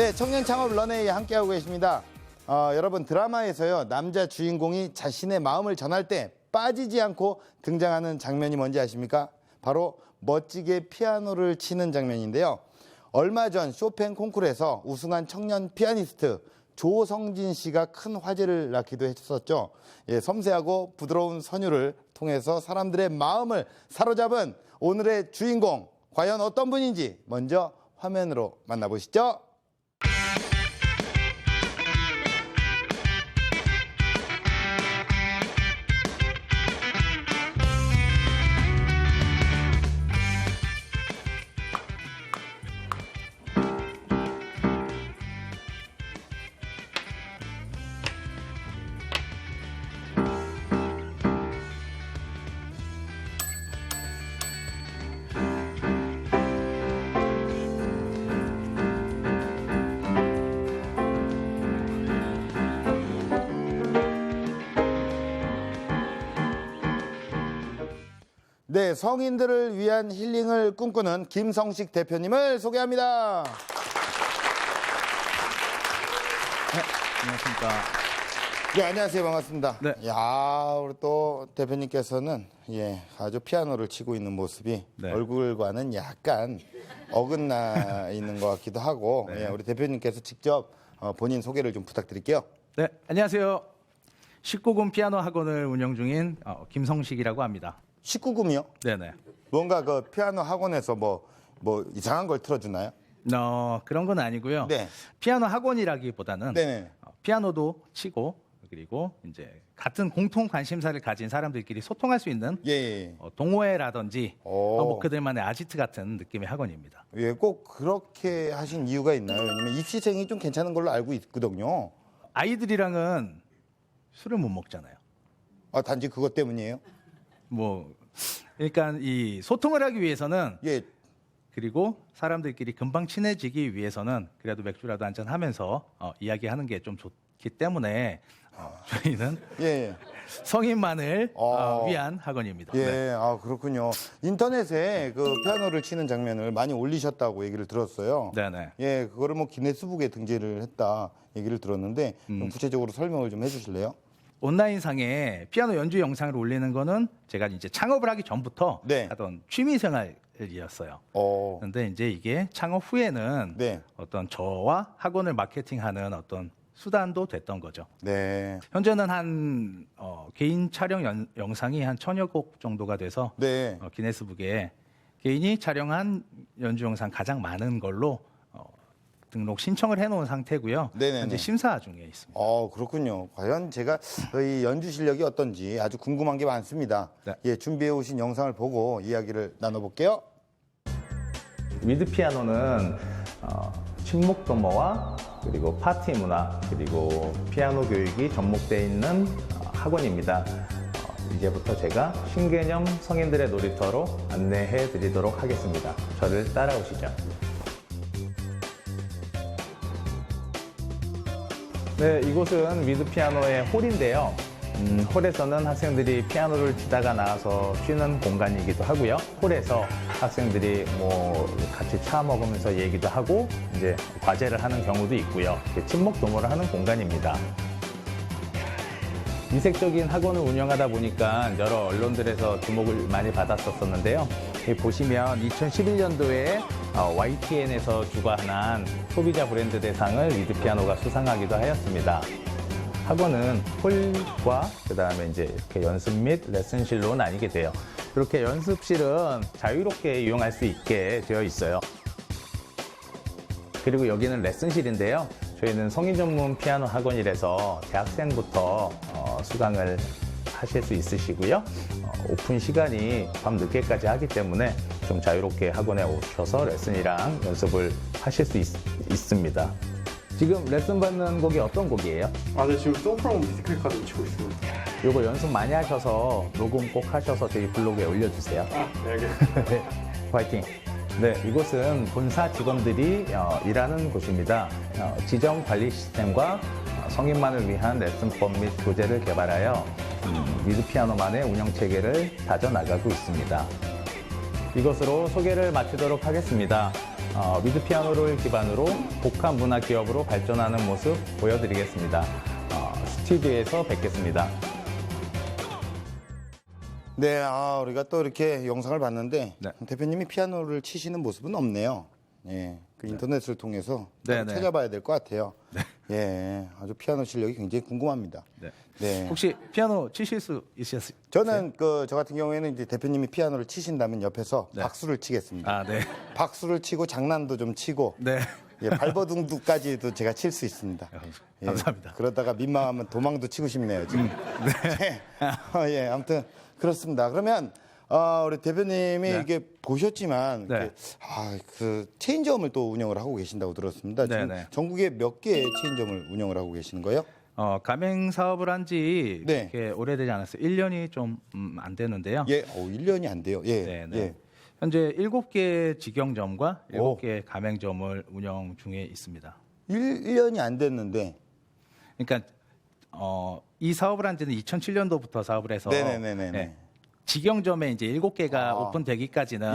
네, 청년 창업 런웨이 함께하고 계십니다. 여러분 드라마에서요 남자 주인공이 자신의 마음을 전할 때 빠지지 않고 등장하는 장면이 뭔지 아십니까? 바로 멋지게 피아노를 치는 장면인데요. 얼마 전 쇼팽 콩쿠르에서 우승한 청년 피아니스트 조성진 씨가 큰 화제를 낳기도 했었죠. 예, 섬세하고 부드러운 선율을 통해서 사람들의 마음을 사로잡은 오늘의 주인공 과연 어떤 분인지 먼저 화면으로 만나보시죠. 네, 성인들을 위한 힐링을 꿈꾸는 김성식 대표님을 소개합니다. 네, 안녕하십니까. 네, 안녕하세요. 반갑습니다. 네. 야, 우리 또 대표님께서는 아주 피아노를 치고 있는 모습이 네. 얼굴과는 약간 어긋나 있는 것 같기도 하고 네. 우리 대표님께서 직접 본인 소개를 좀 부탁드릴게요. 네, 안녕하세요. 19금 피아노 학원을 운영 중인 김성식이라고 합니다. 19금이요? 네네. 뭔가 그 피아노 학원에서 뭐 이상한 걸 틀어주나요? 그런 건 아니고요. 네. 피아노 학원이라기보다는 네네. 피아노도 치고 그리고 이제 같은 공통 관심사를 가진 사람들끼리 소통할 수 있는 예. 동호회라든지 오. 뭐 그들만의 아지트 같은 느낌의 학원입니다. 예, 꼭 그렇게 하신 이유가 있나요? 왜냐면 입시생이 좀 괜찮은 걸로 알고 있거든요. 아이들이랑은 술을 못 먹잖아요. 단지 그것 때문이에요? 그러니까 이 소통을 하기 위해서는 예. 그리고 사람들끼리 금방 친해지기 위해서는 그래도 맥주라도 한잔 하면서 이야기하는 게 좀 좋기 때문에 저희는 예. 성인만을 위한 학원입니다. 예. 네. 그렇군요. 인터넷에 그 피아노를 치는 장면을 많이 올리셨다고 얘기를 들었어요. 네네. 예, 그거를 뭐 기네스북에 등재를 했다 얘기를 들었는데 좀 구체적으로 설명을 좀 해주실래요? 온라인상에 피아노 연주 영상을 올리는 거는 제가 이제 창업을 하기 전부터 네. 하던 취미 생활이었어요. 그런데 이제 이게 창업 후에는 네. 어떤 저와 학원을 마케팅하는 어떤 수단도 됐던 거죠. 네. 현재는 한 개인 촬영 영상이 한 1000여 곡 정도가 돼서 네. 기네스북에 개인이 촬영한 연주 영상 가장 많은 걸로 등록 신청을 해놓은 상태고요. 네네네. 현재 심사 중에 있습니다. 그렇군요. 과연 제가 이 연주 실력이 어떤지 아주 궁금한 게 많습니다. 네. 예, 준비해 오신 영상을 보고 이야기를 나눠볼게요. 미드 피아노는 친목 도모와 그리고 파티 문화 그리고 피아노 교육이 접목되어 있는 학원입니다. 이제부터 제가 신개념 성인들의 놀이터로 안내해 드리도록 하겠습니다. 저를 따라오시죠. 네, 이곳은 미드 피아노의 홀인데요. 홀에서는 학생들이 피아노를 치다가 나와서 쉬는 공간이기도 하고요. 홀에서 학생들이 같이 차 먹으면서 얘기도 하고 이제 과제를 하는 경우도 있고요. 친목 도모를 하는 공간입니다. 이색적인 학원을 운영하다 보니까 여러 언론들에서 주목을 많이 받았었는데요. 여기 보시면 2011년도에 YTN에서 주관한 소비자 브랜드 대상을 미드 피아노가 수상하기도 하였습니다. 학원은 홀과 그다음에 이제 이렇게 연습 및 레슨실로 나뉘게 돼요. 이렇게 연습실은 자유롭게 이용할 수 있게 되어 있어요. 그리고 여기는 레슨실인데요. 저희는 성인 전문 피아노 학원이라서 대학생부터 수강을 하실 수 있으시고요. 오픈 시간이 밤 늦게까지 하기 때문에 좀 자유롭게 학원에 오셔서 레슨이랑 연습을 하실 수 있습니다. 지금 레슨 받는 곡이 어떤 곡이에요? 네, 지금 소프라노 뮤지컬 카드 치고 있습니다. 요거 연습 많이 하셔서 녹음 꼭 하셔서 저희 블로그에 올려주세요. 네, 알겠습니다. 네, 화이팅! 네, 이곳은 본사 직원들이 일하는 곳입니다. 지정 관리 시스템과 성인만을 위한 레슨법 및 교재를 개발하여 미드 피아노만의 운영 체계를 다져나가고 있습니다. 이것으로 소개를 마치도록 하겠습니다. 위드 피아노를 기반으로 복합 문화 기업으로 발전하는 모습 보여드리겠습니다. 스튜디오에서 뵙겠습니다. 네, 우리가 또 이렇게 영상을 봤는데 네. 대표님이 피아노를 치시는 모습은 없네요. 예, 그 인터넷을 통해서 네, 네. 찾아봐야 될 것 같아요. 예, 아주 피아노 실력이 굉장히 궁금합니다. 네. 네. 혹시 피아노 치실 수 있으세요? 저는 저 같은 경우에는 이제 대표님이 피아노를 치신다면 옆에서 박수를 치겠습니다. 아, 네. 박수를 치고 장난도 좀 치고 네. 예, 발버둥두까지도 제가 칠 수 있습니다. 예, 감사합니다. 그러다가 민망하면 도망도 치고 싶네요, 지금. 네. 예, 아무튼 그렇습니다. 그러면 우리 대표님이 네. 이게 보셨지만 네. 이렇게, 그 체인점을 또 운영을 하고 계신다고 들었습니다. 지금 네, 네. 전국에 몇 개의 체인점을 운영을 하고 계시는 거예요? 가맹 사업을 한 지 네. 그렇게 오래되지 않았어요. 1년이 좀 안 되는데요. 예, 1년이 안 돼요. 예, 네, 네. 예. 현재 7개 직영점과 오. 7개 가맹점을 운영 중에 있습니다. 1년이 안 됐는데. 그러니까 이 사업을 한 지는 2007년도부터 사업을 해서 네네네네. 직영점에 이제 7개가 오픈되기까지는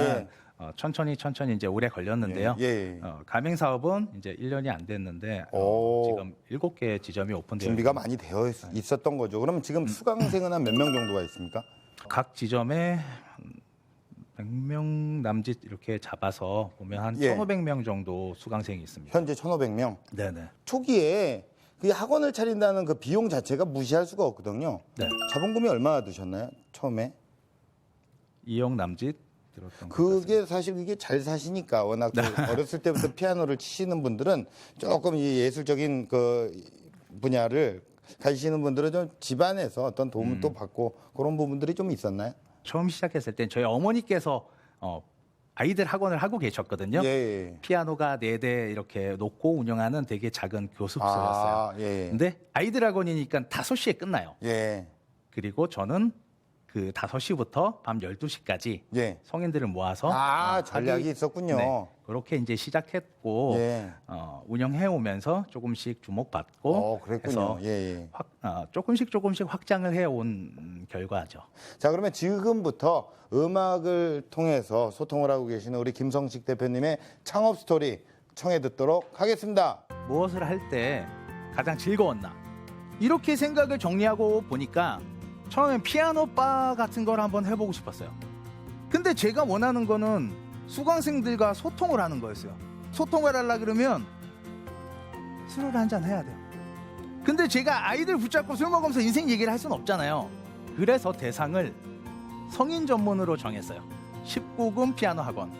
예. 천천히 이제 오래 걸렸는데요. 예, 예. 가맹 사업은 이제 1년이 안 됐는데 오. 지금 7개 지점이 오픈되어 준비가 많이 되어 있었던 거죠. 그럼 지금 수강생은 한 몇 명 정도가 있습니까? 각 지점에 100명 남짓 이렇게 잡아서 보면 한 예. 1,500명 정도 수강생이 있습니다. 현재 1,500명. 네네. 초기에 그 학원을 차린다는 그 비용 자체가 무시할 수가 없거든요. 네. 자본금이 얼마나 드셨나요? 처음에? 2억 남짓 들었던 것 그게 사실 이게 잘 사시니까 워낙 그 어렸을 때부터 피아노를 치시는 분들은 조금 이 예술적인 그 분야를 가지시는 분들은 좀 집안에서 어떤 도움을 또 받고 그런 부분들이 좀 있었나요? 처음 시작했을 땐 저희 어머니께서 아이들 학원을 하고 계셨거든요. 예. 피아노가 4대 이렇게 놓고 운영하는 되게 작은 교습소였어요. 예. 근데 아이들 학원이니까 5시에 끝나요. 예. 그리고 저는 그 5시부터 밤 12시까지 예. 성인들을 모아서 전략이 하기- 있었군요. 네, 그렇게 이제 시작했고 예. 운영해 오면서 조금씩 주목받고 그랬군요. 해서 예. 조금씩 확장을 해온 결과죠. 자, 그러면 지금부터 음악을 통해서 소통을 하고 계시는 우리 김성식 대표님의 창업 스토리 청해 듣도록 하겠습니다. 무엇을 할 때 가장 즐거웠나? 이렇게 생각을 정리하고 보니까 처음엔 피아노 바 같은 걸 한번 해보고 싶었어요. 근데 제가 원하는 거는 수강생들과 소통을 하는 거였어요. 소통을 하려 그러면 술을 한잔 해야 돼요. 근데 제가 아이들 붙잡고 술 먹으면서 인생 얘기를 할 수는 없잖아요. 그래서 대상을 성인 전문으로 정했어요. 19금 피아노 학원.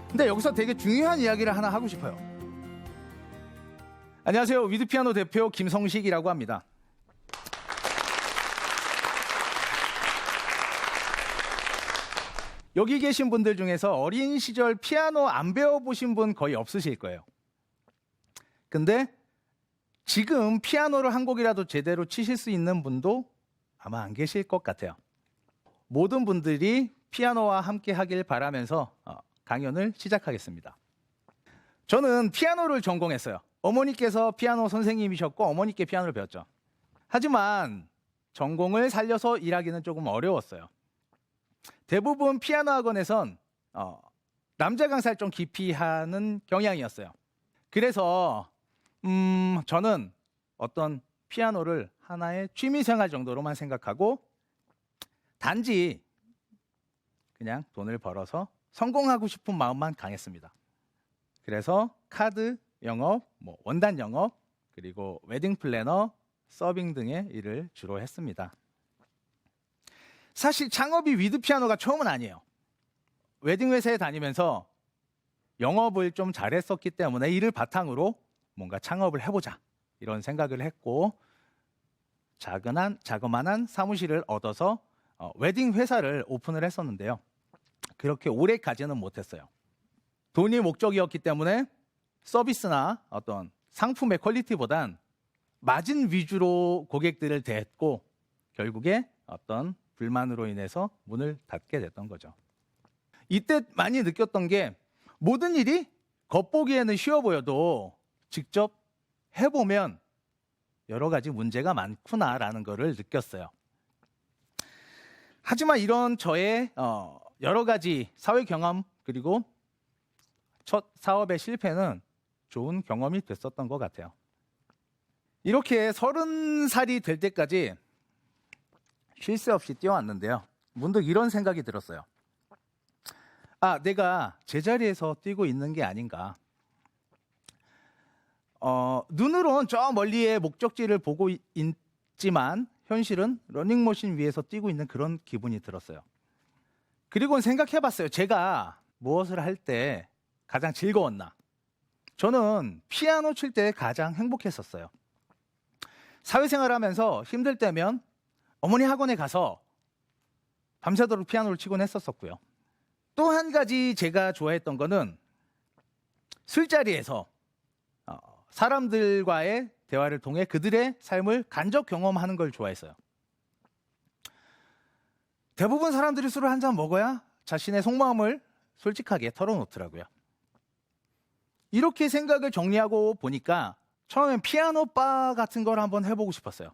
근데 여기서 되게 중요한 이야기를 하나 하고 싶어요. 안녕하세요. 위드피아노 대표 김성식이라고 합니다. 여기 계신 분들 중에서 어린 시절 피아노 안 배워보신 분 거의 없으실 거예요. 근데 지금 피아노를 한 곡이라도 제대로 치실 수 있는 분도 아마 안 계실 것 같아요. 모든 분들이 피아노와 함께 하길 바라면서 강연을 시작하겠습니다. 저는 피아노를 전공했어요. 어머니께서 피아노 선생님이셨고 어머니께 피아노를 배웠죠. 하지만 전공을 살려서 일하기는 조금 어려웠어요. 대부분 피아노 학원에선 남자 강사를 좀 깊이 하는 경향이었어요. 그래서 저는 어떤 피아노를 하나의 취미생활 정도로만 생각하고 단지 그냥 돈을 벌어서 성공하고 싶은 마음만 강했습니다. 그래서 카드 영업, 원단 영업, 그리고 웨딩 플래너, 서빙 등의 일을 주로 했습니다. 사실 창업이 위드피아노가 처음은 아니에요. 웨딩 회사에 다니면서 영업을 좀 잘했었기 때문에 이를 바탕으로 뭔가 창업을 해보자 이런 생각을 했고 자그만한 사무실을 얻어서 웨딩 회사를 오픈을 했었는데요. 그렇게 오래 가지는 못했어요. 돈이 목적이었기 때문에 서비스나 어떤 상품의 퀄리티보단 마진 위주로 고객들을 대했고 결국에 어떤 불만으로 인해서 문을 닫게 됐던 거죠. 이때 많이 느꼈던 게 모든 일이 겉보기에는 쉬워 보여도 직접 해보면 여러 가지 문제가 많구나라는 것을 느꼈어요. 하지만 이런 저의 여러 가지 사회 경험 그리고 첫 사업의 실패는 좋은 경험이 됐었던 것 같아요. 이렇게 30살이 될 때까지 쉴 새 없이 뛰어왔는데요. 문득 이런 생각이 들었어요. 내가 제자리에서 뛰고 있는 게 아닌가. 눈으론 저 멀리의 목적지를 보고 있지만 현실은 러닝머신 위에서 뛰고 있는 그런 기분이 들었어요. 그리고 생각해봤어요. 제가 무엇을 할 때 가장 즐거웠나. 저는 피아노 칠 때 가장 행복했었어요. 사회생활하면서 힘들 때면 어머니 학원에 가서 밤새도록 피아노를 치곤 했었고요. 또 한 가지 제가 좋아했던 거는 술자리에서 사람들과의 대화를 통해 그들의 삶을 간접 경험하는 걸 좋아했어요. 대부분 사람들이 술을 한 잔 먹어야 자신의 속마음을 솔직하게 털어놓더라고요. 이렇게 생각을 정리하고 보니까 처음엔 피아노 바 같은 걸 한번 해보고 싶었어요.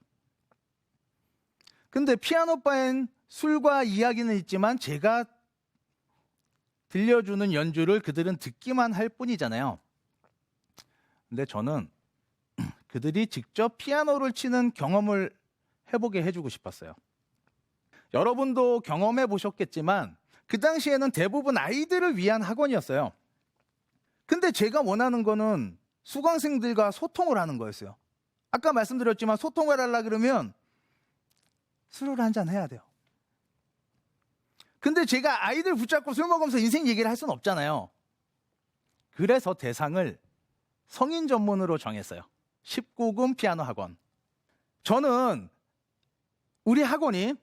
근데 피아노 바엔 술과 이야기는 있지만 제가 들려주는 연주를 그들은 듣기만 할 뿐이잖아요. 근데 저는 그들이 직접 피아노를 치는 경험을 해보게 해주고 싶었어요. 여러분도 경험해 보셨겠지만 그 당시에는 대부분 아이들을 위한 학원이었어요. 근데 제가 원하는 거는 수강생들과 소통을 하는 거였어요. 아까 말씀드렸지만 소통을 하려 그러면 술을 한잔 해야 돼요. 근데 제가 아이들 붙잡고 술 먹으면서 인생 얘기를 할 수는 없잖아요. 그래서 대상을 성인 전문으로 정했어요. 19금 피아노 학원. 저는 우리 학원이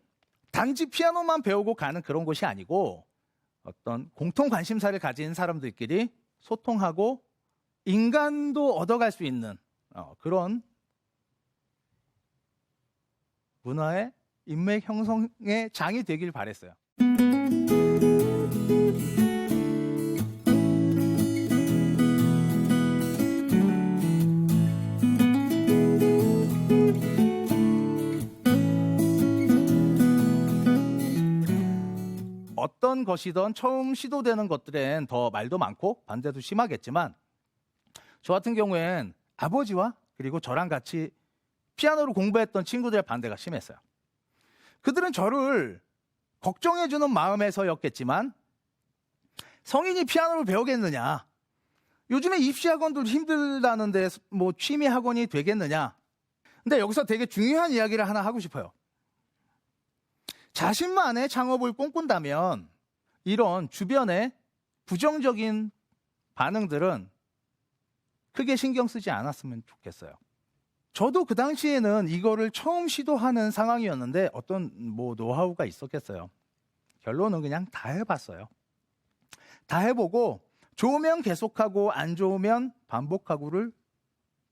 단지 피아노만 배우고 가는 그런 곳이 아니고 어떤 공통 관심사를 가진 사람들끼리 소통하고 인간도 얻어갈 수 있는 그런 문화의 인맥 형성의 장이 되길 바랬어요. 어떤 것이든 처음 시도되는 것들엔 더 말도 많고 반대도 심하겠지만 저 같은 경우엔 아버지와 그리고 저랑 같이 피아노를 공부했던 친구들의 반대가 심했어요. 그들은 저를 걱정해주는 마음에서였겠지만 성인이 피아노를 배우겠느냐, 요즘에 입시학원도 힘들다는데 뭐 취미학원이 되겠느냐. 근데 여기서 되게 중요한 이야기를 하나 하고 싶어요. 자신만의 창업을 꿈꾼다면 이런 주변의 부정적인 반응들은 크게 신경 쓰지 않았으면 좋겠어요. 저도 그 당시에는 이거를 처음 시도하는 상황이었는데 어떤 노하우가 있었겠어요. 결론은 그냥 다 해봤어요. 다 해보고 좋으면 계속하고 안 좋으면 반복하고를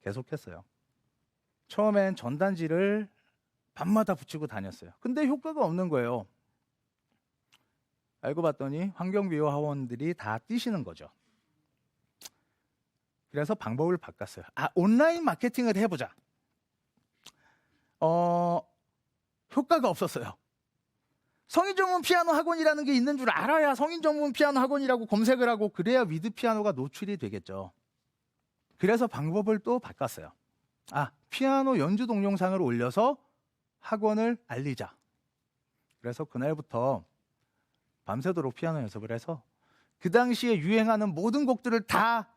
계속했어요. 처음엔 전단지를 밤마다 붙이고 다녔어요. 근데 효과가 없는 거예요. 알고 봤더니 환경미화 학원들이 다 뛰시는 거죠. 그래서 방법을 바꿨어요. 온라인 마케팅을 해보자. 효과가 없었어요. 성인 전문 피아노 학원이라는 게 있는 줄 알아야 성인 전문 피아노 학원이라고 검색을 하고 그래야 위드 피아노가 노출이 되겠죠. 그래서 방법을 또 바꿨어요. 피아노 연주 동영상을 올려서 학원을 알리자. 그래서 그날부터 밤새도록 피아노 연습을 해서 그 당시에 유행하는 모든 곡들을 다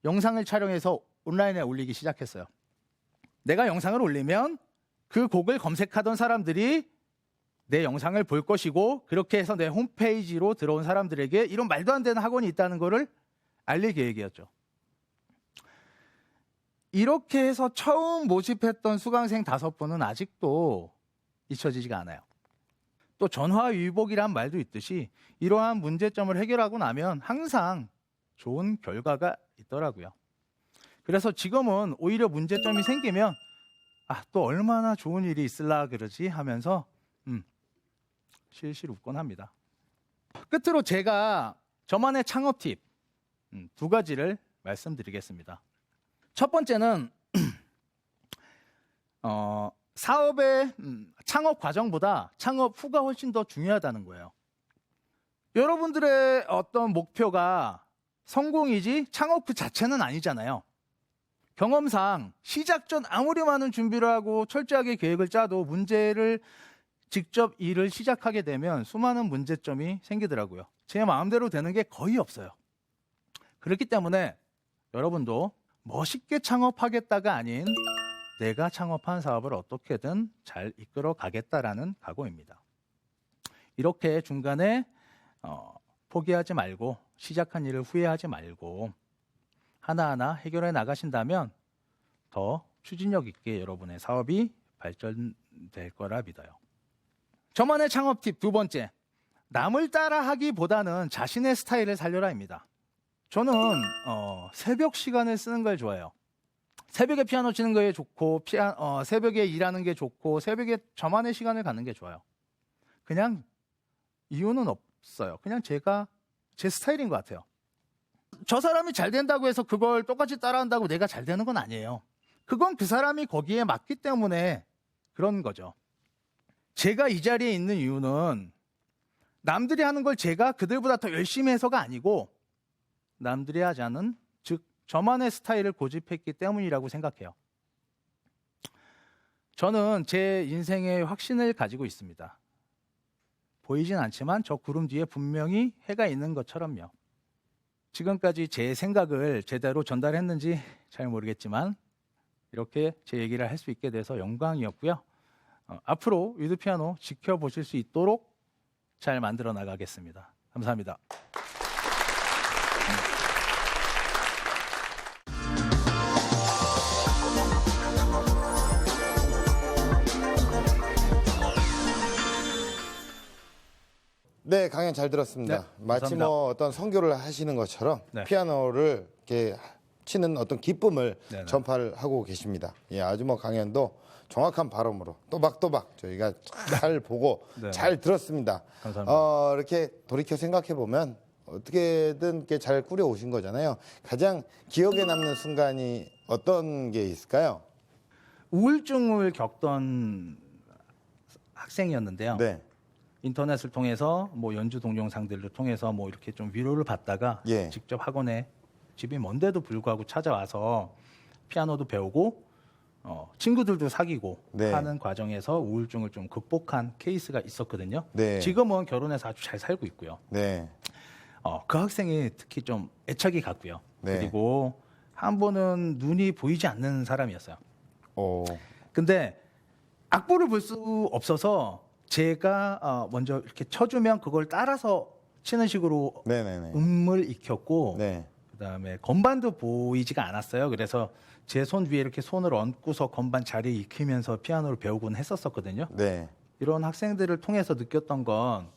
영상을 촬영해서 온라인에 올리기 시작했어요. 내가 영상을 올리면 그 곡을 검색하던 사람들이 내 영상을 볼 것이고 그렇게 해서 내 홈페이지로 들어온 사람들에게 이런 말도 안 되는 학원이 있다는 거를 알릴 계획이었죠. 이렇게 해서 처음 모집했던 수강생 5분은 아직도 잊혀지지가 않아요. 또 전화위복이란 말도 있듯이 이러한 문제점을 해결하고 나면 항상 좋은 결과가 있더라고요. 그래서 지금은 오히려 문제점이 생기면 또 얼마나 좋은 일이 있을라 그러지 하면서 실실 웃곤 합니다. 끝으로 제가 저만의 창업 팁 2가지를 말씀드리겠습니다. 첫 번째는 사업의 창업 과정보다 창업 후가 훨씬 더 중요하다는 거예요. 여러분들의 어떤 목표가 성공이지 창업 그 자체는 아니잖아요. 경험상 시작 전 아무리 많은 준비를 하고 철저하게 계획을 짜도 문제를 직접 일을 시작하게 되면 수많은 문제점이 생기더라고요. 제 마음대로 되는 게 거의 없어요. 그렇기 때문에 여러분도 멋있게 창업하겠다가 아닌 내가 창업한 사업을 어떻게든 잘 이끌어 가겠다라는 각오입니다. 이렇게 중간에 포기하지 말고 시작한 일을 후회하지 말고 하나하나 해결해 나가신다면 더 추진력 있게 여러분의 사업이 발전될 거라 믿어요. 저만의 창업 팁 두 번째, 남을 따라하기보다는 자신의 스타일을 살려라입니다. 저는 새벽 시간을 쓰는 걸 좋아해요. 새벽에 피아노 치는 게 좋고 새벽에 일하는 게 좋고 새벽에 저만의 시간을 갖는 게 좋아요. 그냥 이유는 없어요. 그냥 제 스타일인 것 같아요. 저 사람이 잘 된다고 해서 그걸 똑같이 따라한다고 내가 잘 되는 건 아니에요. 그건 그 사람이 거기에 맞기 때문에 그런 거죠. 제가 이 자리에 있는 이유는 남들이 하는 걸 제가 그들보다 더 열심히 해서가 아니고 남들이 하지 않은, 즉 저만의 스타일을 고집했기 때문이라고 생각해요. 저는 제 인생에 확신을 가지고 있습니다. 보이진 않지만 저 구름 뒤에 분명히 해가 있는 것처럼요. 지금까지 제 생각을 제대로 전달했는지 잘 모르겠지만 이렇게 제 얘기를 할 수 있게 돼서 영광이었고요. 앞으로 위드피아노 지켜보실 수 있도록 잘 만들어 나가겠습니다. 감사합니다. 네, 강연 잘 들었습니다. 네, 마치 감사합니다. 뭐 어떤 선교를 하시는 것처럼 네. 피아노를 이렇게 치는 어떤 기쁨을 네네. 전파를 하고 계십니다. 예, 아주 뭐 강연도 정확한 발음으로 또박또박 저희가 잘 보고 네. 잘 들었습니다. 감사합니다. 이렇게 돌이켜 생각해 보면 어떻게든 이렇게 잘 꾸려 오신 거잖아요. 가장 기억에 남는 순간이 어떤 게 있을까요? 우울증을 겪던 학생이었는데요. 네, 인터넷을 통해서 뭐 연주 동영상들을 통해서 뭐 이렇게 좀 위로를 받다가 예. 직접 학원에 집이 먼데도 불구하고 찾아와서 피아노도 배우고 친구들도 사귀고 네. 하는 과정에서 우울증을 좀 극복한 케이스가 있었거든요. 네. 지금은 결혼해서 아주 잘 살고 있고요. 네, 그 학생이 특히 좀 애착이 갔고요. 네. 그리고 한 번은 눈이 보이지 않는 사람이었어요. 오, 근데 악보를 볼 수 없어서 제가 먼저 이렇게 쳐주면 그걸 따라서 치는 식으로 네네네. 음을 익혔고 네, 그다음에 건반도 보이지가 않았어요. 그래서 제 손 위에 이렇게 손을 얹고서 건반 자리에 익히면서 피아노를 배우곤 했었거든요. 네. 이런 학생들을 통해서 느꼈던 건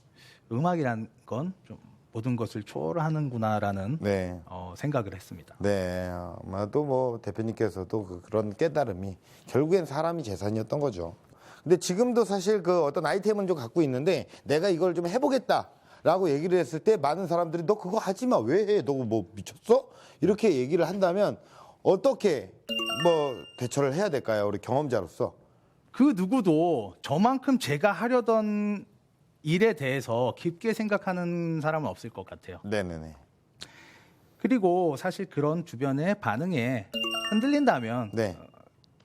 음악이란 건 좀 모든 것을 초월하는구나라는 네. 생각을 했습니다. 네, 아마도 뭐 대표님께서도 그런 깨달음이 결국엔 사람이 재산이었던 거죠. 근데 지금도 사실 그 어떤 아이템은 좀 갖고 있는데 내가 이걸 좀 해보겠다라고 얘기를 했을 때 많은 사람들이 너 그거 하지 마. 왜 해? 너 뭐 미쳤어? 이렇게 얘기를 한다면 어떻게 뭐 대처를 해야 될까요? 우리 경험자로서. 그 누구도 저만큼 제가 하려던 일에 대해서 깊게 생각하는 사람은 없을 것 같아요. 네네네. 그리고 사실 그런 주변의 반응에 흔들린다면 네.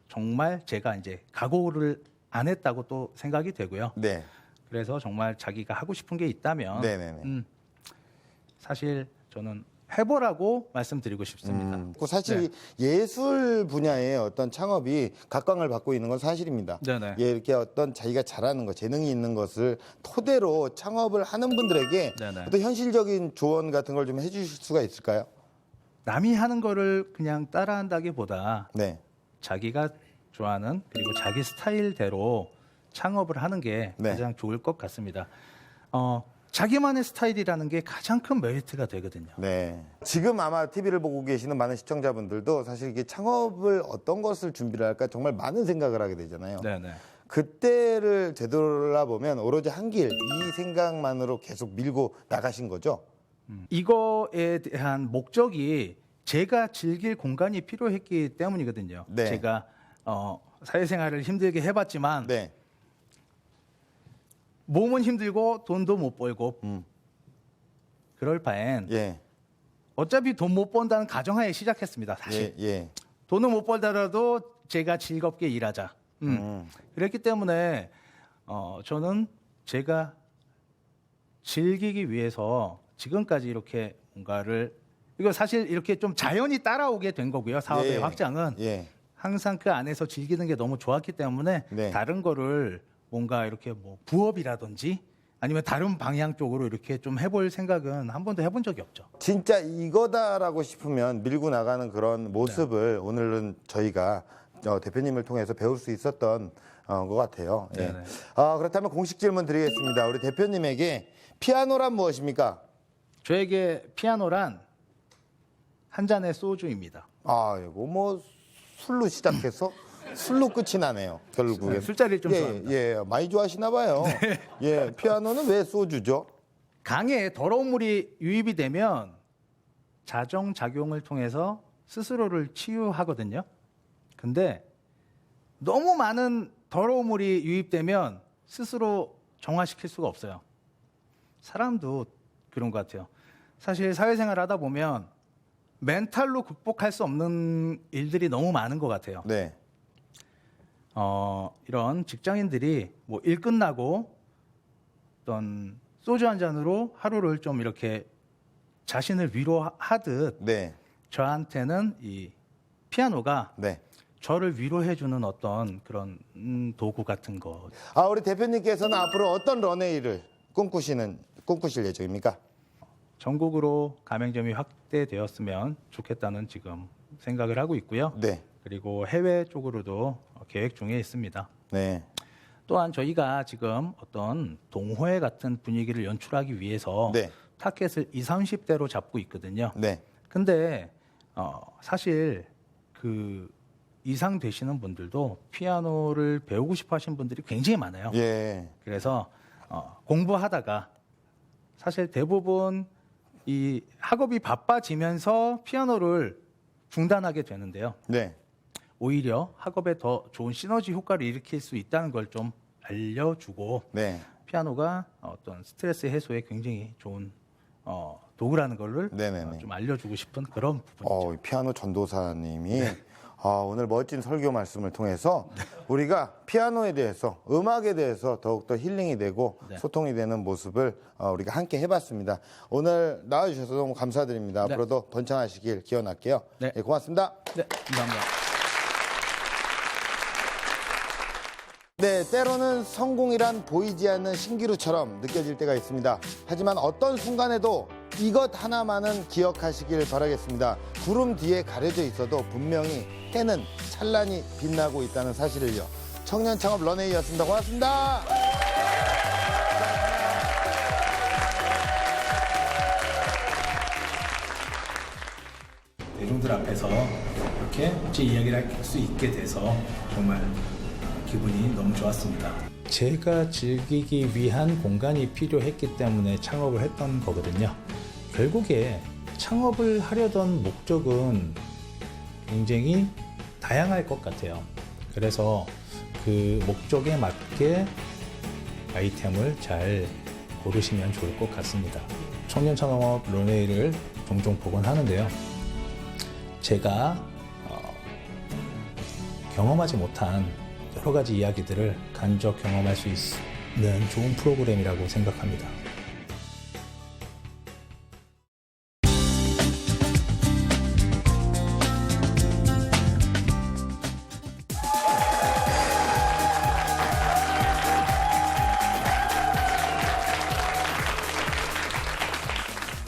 정말 제가 이제 각오를 안 했다고 또 생각이 되고요. 네. 그래서 정말 자기가 하고 싶은 게 있다면 네네네. 사실 저는 해보라고 말씀드리고 싶습니다. 그 사실 예술 분야의 어떤 창업이 각광을 받고 있는 건 사실입니다. 네네. 예, 이렇게 어떤 자기가 잘하는 것, 재능이 있는 것을 토대로 창업을 하는 분들에게 네네. 어떤 현실적인 조언 같은 걸 좀 해주실 수가 있을까요? 남이 하는 거를 그냥 따라한다기보다 네. 자기가 좋아하는 그리고 자기 스타일대로 창업을 하는 게 네. 가장 좋을 것 같습니다. 자기만의 스타일이라는 게 가장 큰 메리트가 되거든요. 네. 지금 아마 TV를 보고 계시는 많은 시청자분들도 사실 이게 창업을 어떤 것을 준비를 할까 정말 많은 생각을 하게 되잖아요. 네네. 그때를 되돌아보면 오로지 한 길, 이 생각만으로 계속 밀고 나가신 거죠? 이거에 대한 목적이 제가 즐길 공간이 필요했기 때문이거든요. 네. 제가 사회생활을 힘들게 해봤지만 네. 몸은 힘들고 돈도 못 벌고 그럴 바엔 예. 어차피 돈 못 번다는 가정하에 시작했습니다. 사실 예. 돈을 못 벌더라도 제가 즐겁게 일하자. 그랬기 때문에 저는 제가 즐기기 위해서 지금까지 이렇게 뭔가를 이거 사실 이렇게 좀 자연히 따라오게 된 거고요. 사업의 예. 확장은 예. 항상 그 안에서 즐기는 게 너무 좋았기 때문에 네. 다른 거를 뭔가 이렇게 뭐 부업이라든지 아니면 다른 방향 쪽으로 이렇게 좀 해볼 생각은 한 번도 해본 적이 없죠. 진짜 이거다라고 싶으면 밀고 나가는 그런 모습을 네. 오늘은 저희가 대표님을 통해서 배울 수 있었던 것 같아요. 예. 네네. 그렇다면 공식 질문 드리겠습니다. 우리 대표님에게 피아노란 무엇입니까? 저에게 피아노란 한 잔의 소주입니다. 이거 뭐 술로 시작해서 술로 끝이 나네요. 결국엔. 네, 술자리를 좀 예, 좋아합니다. 예, 많이 좋아하시나 봐요. 예, 피아노는 왜 소주죠? 강에 더러운 물이 유입이 되면 자정작용을 통해서 스스로를 치유하거든요. 근데 너무 많은 더러운 물이 유입되면 스스로 정화시킬 수가 없어요. 사람도 그런 것 같아요. 사실 사회생활 하다 보면 멘탈로 극복할 수 없는 일들이 너무 많은 것 같아요. 네. 이런 직장인들이 뭐 일 끝나고 어떤 소주 한 잔으로 하루를 좀 이렇게 자신을 위로하듯 네. 저한테는 이 피아노가 네. 저를 위로해주는 어떤 그런 도구 같은 거. 우리 대표님께서는 앞으로 어떤 런웨이를 꿈꾸실 예정입니까? 전국으로 가맹점이 확대되었으면 좋겠다는 지금 생각을 하고 있고요. 네. 그리고 해외 쪽으로도 계획 중에 있습니다. 네. 또한 저희가 지금 어떤 동호회 같은 분위기를 연출하기 위해서 네. 타켓을 20, 30대로 잡고 있거든요. 네. 근데 사실 그 이상 되시는 분들도 피아노를 배우고 싶어 하시는 분들이 굉장히 많아요. 예. 그래서 공부하다가 사실 대부분 이 학업이 바빠지면서 피아노를 중단하게 되는데요. 네. 오히려 학업에 더 좋은 시너지 효과를 일으킬 수 있다는 걸 좀 알려주고 네. 피아노가 어떤 스트레스 해소에 굉장히 좋은 도구라는 거를 네네네. 좀 알려주고 싶은 그런 부분이죠. 피아노 전도사님이 오늘 멋진 설교 말씀을 통해서 우리가 피아노에 대해서, 음악에 대해서 더욱더 힐링이 되고 네. 소통이 되는 모습을 우리가 함께 해봤습니다. 오늘 나와주셔서 너무 감사드립니다. 네. 앞으로도 번창하시길 기원할게요. 네. 예, 고맙습니다. 네, 감사합니다. 네, 때로는 성공이란 보이지 않는 신기루처럼 느껴질 때가 있습니다. 하지만 어떤 순간에도 이것 하나만은 기억하시길 바라겠습니다. 구름 뒤에 가려져 있어도 분명히 해는 찬란히 빛나고 있다는 사실을요. 청년 창업 런웨이였습니다. 고맙습니다. 대중들 앞에서 이렇게 제 이야기를 할 수 있게 돼서 정말 기분이 너무 좋았습니다. 제가 즐기기 위한 공간이 필요했기 때문에 창업을 했던 거거든요. 결국에 창업을 하려던 목적은 굉장히 다양할 것 같아요. 그래서 그 목적에 맞게 아이템을 잘 고르시면 좋을 것 같습니다. 청년 창업 런웨이를 종종 보곤 하는데요. 제가 경험하지 못한 여러 가지 이야기들을 간접 경험할 수 있는 좋은 프로그램이라고 생각합니다.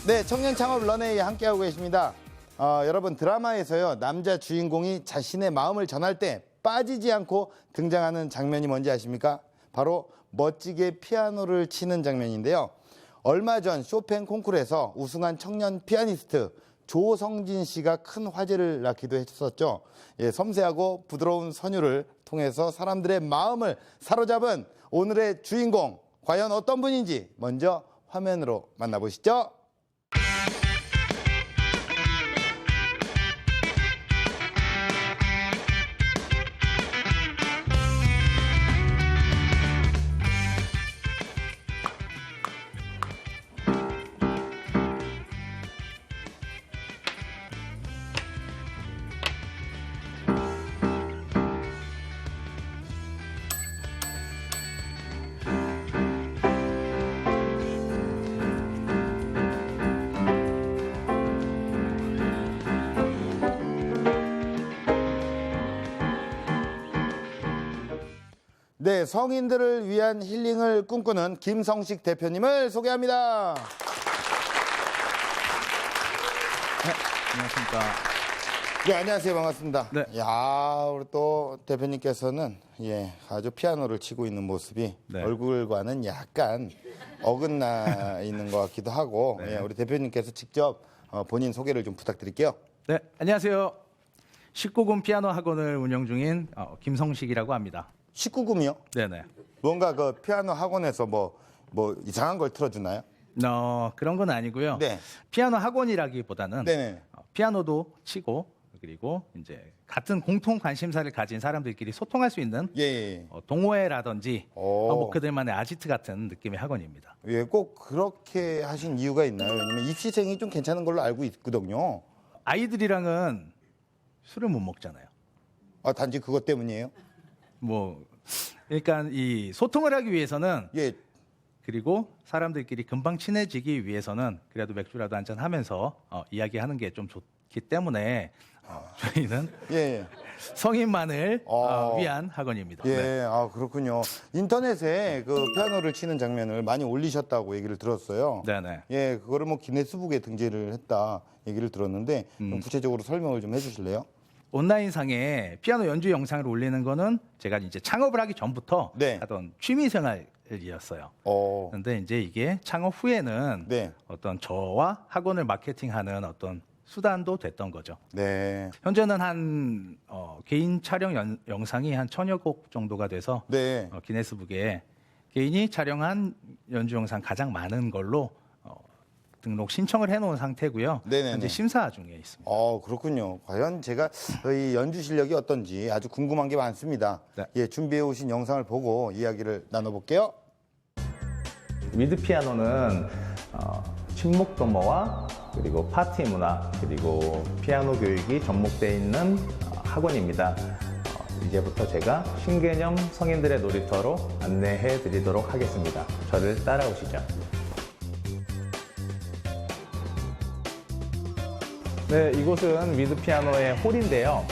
네, 청년 창업 런웨이 함께하고 계십니다. 여러분 드라마에서요, 남자 주인공이 자신의 마음을 전할 때 빠지지 않고 등장하는 장면이 뭔지 아십니까? 바로 멋지게 피아노를 치는 장면인데요. 얼마 전 쇼팽 콩쿠르에서 우승한 청년 피아니스트 조성진 씨가 큰 화제를 낳기도 했었죠. 예, 섬세하고 부드러운 선율을 통해서 사람들의 마음을 사로잡은 오늘의 주인공, 과연 어떤 분인지 먼저 화면으로 만나보시죠. 네, 성인들을 위한 힐링을 꿈꾸는 김성식 대표님을 소개합니다. 안녕하십니까. 네, 안녕하세요. 반갑습니다. 네. 야, 우리 또 대표님께서는 아주 피아노를 치고 있는 모습이 네. 얼굴과는 약간 어긋나 있는 것 같기도 하고 우리 대표님께서 직접 본인 소개를 좀 부탁드릴게요. 네, 안녕하세요. 19금 피아노 학원을 운영 중인 김성식이라고 합니다. 19금이요? 네네. 뭔가 그 피아노 학원에서 뭐 이상한 걸 틀어주나요? 그런 건 아니고요. 네. 피아노 학원이라기보다는 네네. 피아노도 치고 그리고 이제 같은 공통 관심사를 가진 사람들끼리 소통할 수 있는 예. 동호회라든지 오. 뭐 그들만의 아지트 같은 느낌의 학원입니다. 예, 꼭 그렇게 하신 이유가 있나요? 왜냐면 입시생이 좀 괜찮은 걸로 알고 있거든요. 아이들이랑은 술을 못 먹잖아요. 아, 단지 그것 때문이에요? 그러니까 이 소통을 하기 위해서는 예. 그리고 사람들끼리 금방 친해지기 위해서는 그래도 맥주라도 한잔 하면서 이야기하는 게 좀 좋기 때문에 저희는 예. 성인만을 어. 위한 학원입니다. 예, 네. 아, 그렇군요. 인터넷에 그 피아노를 치는 장면을 많이 올리셨다고 얘기를 들었어요. 네네. 예, 그거를 뭐 기네스북에 등재를 했다 얘기를 들었는데 좀 구체적으로 설명을 좀 해주실래요? 온라인상에 피아노 연주 영상을 올리는 거는 제가 이제 창업을 하기 전부터 네. 하던 취미 생활이었어요. 어, 그런데 이제 이게 창업 후에는 네, 어떤 저와 학원을 마케팅하는 어떤 수단도 됐던 거죠. 네, 현재는 한 개인 촬영 영상이 한 1000여 곡 정도가 돼서 네. 기네스북에 개인이 촬영한 연주 영상 가장 많은 걸로 등록 신청을 해놓은 상태고요. 네네네. 현재 심사 중에 있습니다. 그렇군요. 과연 제가 이 연주 실력이 어떤지 아주 궁금한 게 많습니다. 네. 예, 준비해 오신 영상을 보고 이야기를 나눠볼게요. 미드 피아노는 친목 도모와 그리고 파티 문화 그리고 피아노 교육이 접목되어 있는 학원입니다. 이제부터 제가 신개념 성인들의 놀이터로 안내해 드리도록 하겠습니다. 저를 따라오시죠. 네, 이곳은 미드 피아노의 홀인데요.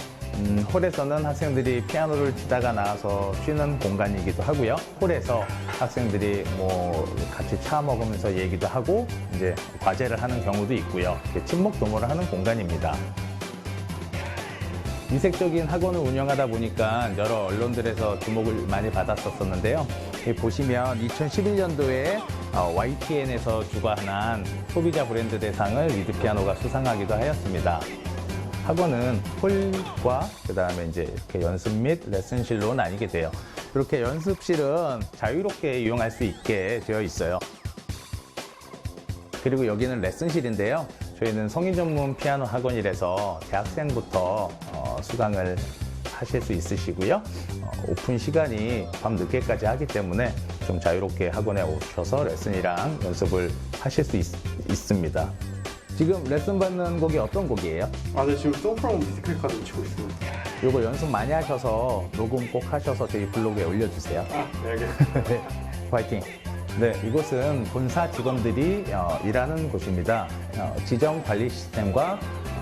홀에서는 학생들이 피아노를 치다가 나와서 쉬는 공간이기도 하고요. 홀에서 학생들이 뭐 같이 차 먹으면서 얘기도 하고 이제 과제를 하는 경우도 있고요. 친목 도모를 하는 공간입니다. 이색적인 학원을 운영하다 보니까 여러 언론들에서 주목을 많이 받았었는데요. 여기 보시면 2011년도에 YTN에서 주관한 소비자 브랜드 대상을 미드 피아노가 수상하기도 하였습니다. 학원은 홀과 그다음에 이제 이렇게 연습 및 레슨실로 나뉘게 돼요. 이렇게 연습실은 자유롭게 이용할 수 있게 되어 있어요. 그리고 여기는 레슨실인데요. 저희는 성인 전문 피아노 학원이라서 대학생부터 수강을 하실 수 있으시고요. 오픈 시간이 밤 늦게까지 하기 때문에 좀 자유롭게 학원에 오셔서 레슨이랑 연습을 하실 수 있습니다. 지금 레슨 받는 곡이 어떤 곡이에요? 아, 네, 지금 송프롬 비스킷 카드 치고 있습니다. 요거 연습 많이 하셔서 녹음 꼭 하셔서 저희 블로그에 올려주세요. 아, 네, 알겠습니다. 네, 화이팅! 네, 이곳은 본사 직원들이 일하는 곳입니다. 지정 관리 시스템과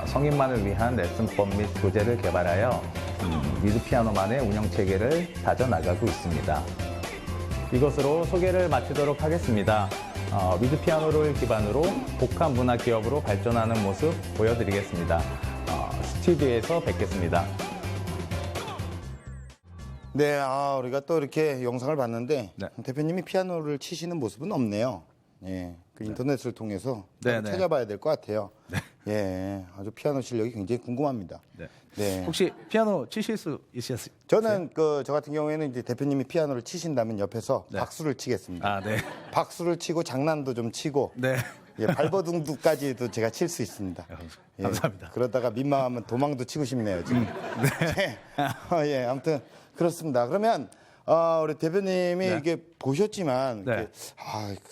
성인만을 위한 레슨법 및 교재를 개발하여 미드 피아노만의 운영 체계를 다져나가고 있습니다. 이것으로 소개를 마치도록 하겠습니다. 미드 피아노를 기반으로 복합 문화 기업으로 발전하는 모습 보여드리겠습니다. 스튜디오에서 뵙겠습니다. 네, 우리가 또 이렇게 영상을 봤는데 네. 대표님이 피아노를 치시는 모습은 없네요. 예, 그 인터넷을 통해서 네, 네. 찾아봐야 될 것 같아요. 예, 아주 피아노 실력이 굉장히 궁금합니다. 네. 네. 혹시 피아노 치실 수 있으세요? 저는 저 같은 경우에는 이제 대표님이 피아노를 치신다면 옆에서 박수를 치겠습니다. 아, 네. 박수를 치고 장난도 좀 치고 네. 예, 발버둥두까지도 제가 칠 수 있습니다. 예, 감사합니다. 그러다가 민망하면 도망도 치고 싶네요, 지금. 네. 예, 아무튼 그렇습니다. 그러면 우리 대표님이 네. 이게 보셨지만 네.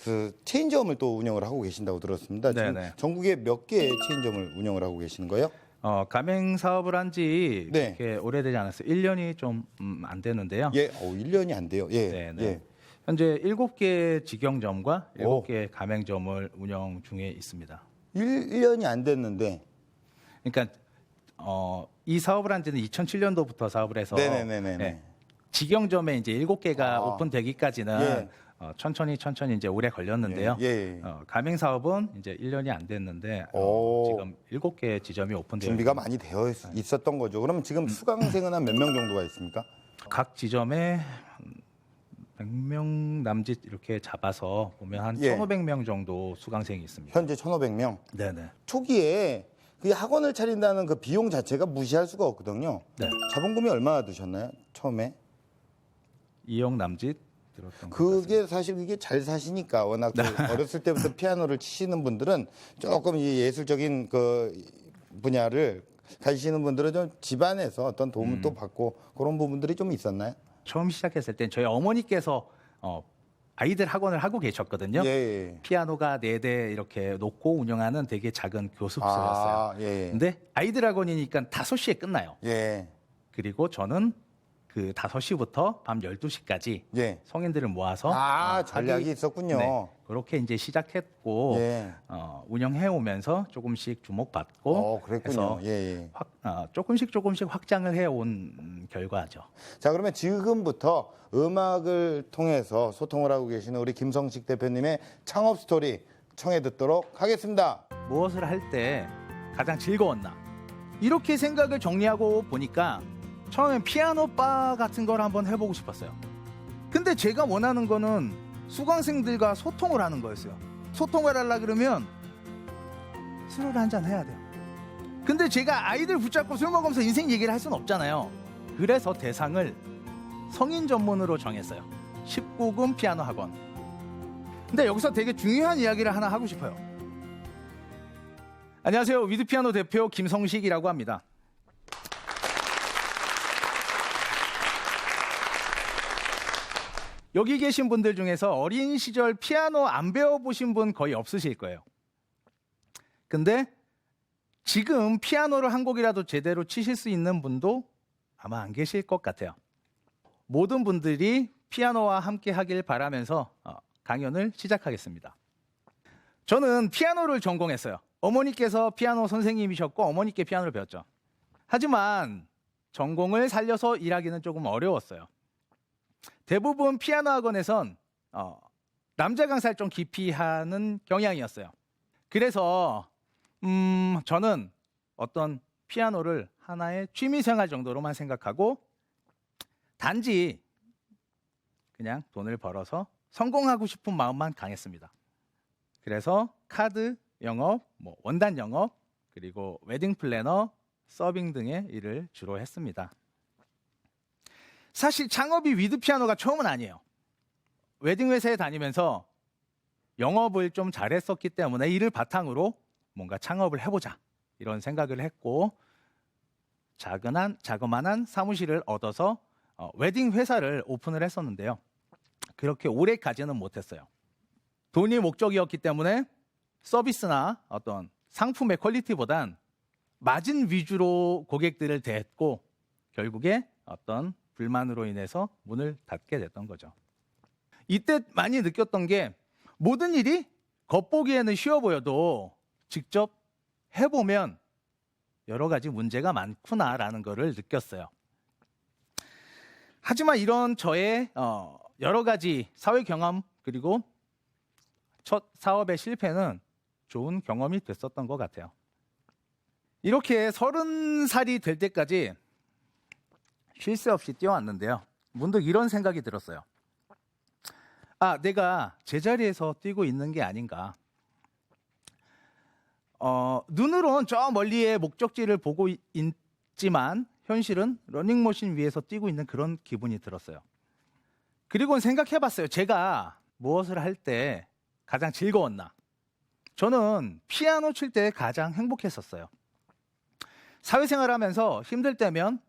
그 체인점을 또 운영을 하고 계신다고 들었습니다. 지금 네, 네. 전국에 몇 개의 체인점을 운영을 하고 계시는 거예요? 가맹 사업을 한 지 네. 그렇게 오래되지 않았어요. 1년이 좀 안 되는데요. 예, 1년이 안 돼요. 예, 네, 네. 예. 현재 7개 직영점과 오. 7개 가맹점을 운영 중에 있습니다. 1년이 안 됐는데. 그러니까 이 사업을 한 지는 2007년도부터 사업을 해서 네네네네. 네, 직영점에 이제 7개가 오픈되기까지는 예. 천천히 이제 오래 걸렸는데요. 예. 가맹 사업은 이제 1년이 안 됐는데 오. 지금 7개 지점이 오픈되어 준비가 많이 되어 있었던 거죠. 그럼 지금 수강생은 한 몇 명 정도가 있습니까? 각 지점에 100명 남짓 이렇게 잡아서 보면 한 예. 1,500명 정도 수강생이 있습니다. 현재 1,500명. 네네. 초기에 그 학원을 차린다는 그 비용 자체가 무시할 수가 없거든요. 네. 자본금이 얼마나 드셨나요? 처음에? 2억 남짓 들었던 것 그게 사실 이게 잘 사시니까 워낙 그 어렸을 때부터 피아노를 치시는 분들은 조금 이 예술적인 그 분야를 가지시는 분들은 좀 집안에서 어떤 도움을 또 받고 그런 부분들이 좀 있었나요? 처음 시작했을 땐 저희 어머니께서 아이들 학원을 하고 계셨거든요. 예. 피아노가 4대 이렇게 놓고 운영하는 되게 작은 교습소였어요. 아, 예. 근데 아이들 학원이니까 5시에 끝나요. 예. 그리고 저는 그 5시부터 밤 12시까지 예. 성인들을 모아서 전략이 있었군요. 네, 그렇게 이제 시작했고 예. 운영해 오면서 조금씩 주목받고 그랬군요. 해서 예. 조금씩 확장을 해온 결과죠. 자, 그러면 지금부터 음악을 통해서 소통을 하고 계시는 우리 김성식 대표님의 창업 스토리 청해 듣도록 하겠습니다. 무엇을 할 때 가장 즐거웠나? 이렇게 생각을 정리하고 보니까 처음엔 피아노 바 같은 걸 한번 해보고 싶었어요. 근데 제가 원하는 거는 수강생들과 소통을 하는 거였어요. 소통을 하려 그러면 술을 한잔 해야 돼요. 근데 제가 아이들 붙잡고 술 먹으면서 인생 얘기를 할 수는 없잖아요. 그래서 대상을 성인 전문으로 정했어요. 19금 피아노 학원. 근데 여기서 되게 중요한 이야기를 하나 하고 싶어요. 안녕하세요. 위드피아노 대표 김성식이라고 합니다. 여기 계신 분들 중에서 어린 시절 피아노 안 배워보신 분 거의 없으실 거예요. 근데 지금 피아노를 한 곡이라도 제대로 치실 수 있는 분도 아마 안 계실 것 같아요. 모든 분들이 피아노와 함께 하길 바라면서 강연을 시작하겠습니다. 저는 피아노를 전공했어요. 어머니께서 피아노 선생님이셨고 어머니께 피아노를 배웠죠. 하지만 전공을 살려서 일하기는 조금 어려웠어요. 대부분 피아노 학원에선 남자 강사를 좀 깊이 하는 경향이었어요. 그래서 저는 어떤 피아노를 하나의 취미생활 정도로만 생각하고 단지 그냥 돈을 벌어서 성공하고 싶은 마음만 강했습니다. 그래서 카드 영업, 원단 영업, 그리고 웨딩 플래너, 서빙 등의 일을 주로 했습니다. 사실 창업이 위드피아노가 처음은 아니에요. 웨딩 회사에 다니면서 영업을 좀 잘했었기 때문에 이를 바탕으로 뭔가 창업을 해보자 이런 생각을 했고 자그만한 사무실을 얻어서 웨딩 회사를 오픈을 했었는데요. 그렇게 오래 가지는 못했어요. 돈이 목적이었기 때문에 서비스나 어떤 상품의 퀄리티보단 마진 위주로 고객들을 대했고 결국에 어떤 불만으로 인해서 문을 닫게 됐던 거죠. 이때 많이 느꼈던 게 모든 일이 겉보기에는 쉬워 보여도 직접 해보면 여러 가지 문제가 많구나라는 것을 느꼈어요. 하지만 이런 저의 여러 가지 사회 경험 그리고 첫 사업의 실패는 좋은 경험이 됐었던 것 같아요. 이렇게 30살이 될 때까지 쉴 새 없이 뛰어왔는데요. 문득 이런 생각이 들었어요. 내가 제자리에서 뛰고 있는 게 아닌가. 눈으론 저 멀리의 목적지를 보고 있지만 현실은 러닝머신 위에서 뛰고 있는 그런 기분이 들었어요. 그리고 생각해봤어요. 제가 무엇을 할 때 가장 즐거웠나. 저는 피아노 칠 때 가장 행복했었어요. 사회생활하면서 힘들 때면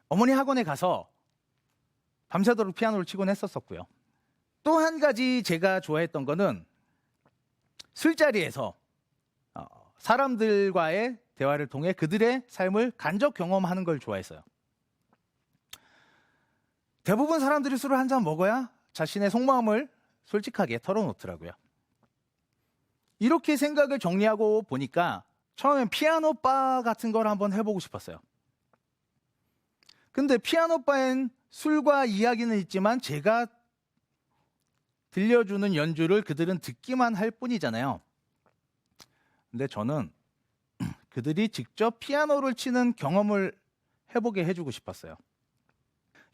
어머니 학원에 가서 밤새도록 피아노를 치곤 했었고요. 또 한 가지 제가 좋아했던 거는 술자리에서 사람들과의 대화를 통해 그들의 삶을 간접 경험하는 걸 좋아했어요. 대부분 사람들이 술을 한 잔 먹어야 자신의 속마음을 솔직하게 털어놓더라고요. 이렇게 생각을 정리하고 보니까 처음엔 피아노 바 같은 걸 한번 해보고 싶었어요. 근데 피아노 바엔 술과 이야기는 있지만 제가 들려주는 연주를 그들은 듣기만 할 뿐이잖아요. 근데 저는 그들이 직접 피아노를 치는 경험을 해보게 해주고 싶었어요.